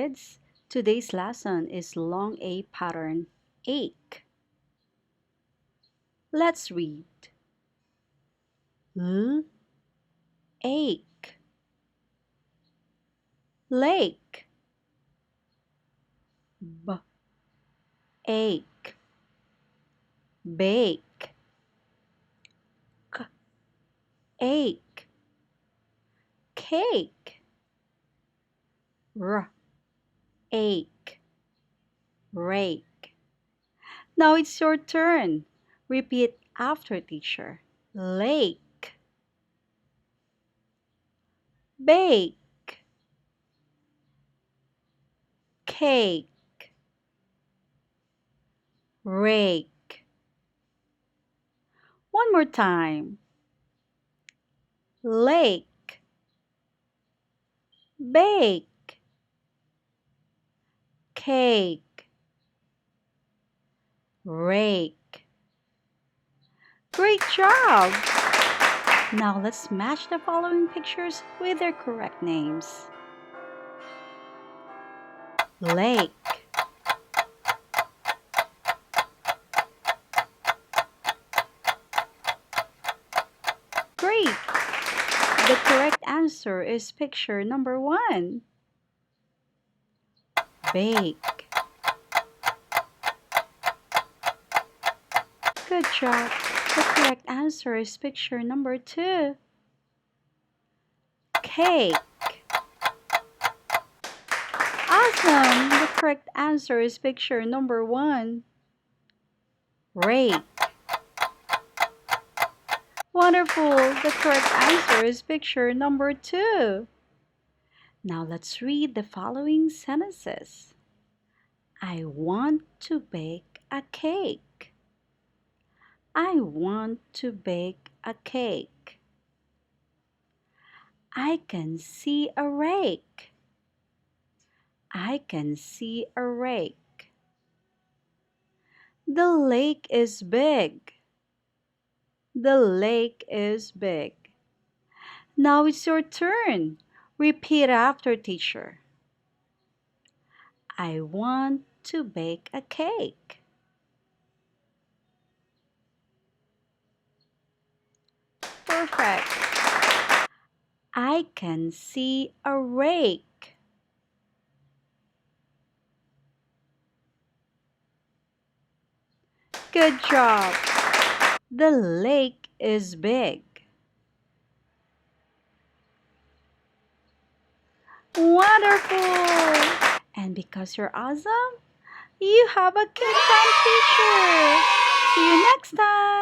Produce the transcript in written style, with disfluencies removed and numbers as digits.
kids. Today's lesson is long A pattern, ache. Let's read. L, ache. Lake. B, ache. Bake. K, ache. Cake. R, ache. Rake. Now it's your turn. Repeat after teacher. Lake. Bake. Cake. Rake. One more time. Lake. Bake. Cake. Rake. Great job! Now let's match the following pictures with their correct names. Lake. Great! The correct answer is picture number 1. Bake. Good job. The correct answer is picture number 2. Cake. Awesome! The correct answer is picture number 1. Rake. Wonderful! The correct answer is picture number 2. Now let's read the following sentences. I want to bake a cake. I want to bake a cake. I can see a rake. I can see a rake. The lake is big. The lake is big. Now it's your turn. Repeat after teacher. I want to bake a cake. Perfect. I can see a rake. Good job. The lake is big. Wonderful! And because you're awesome, you have a good time teacher. See you next time.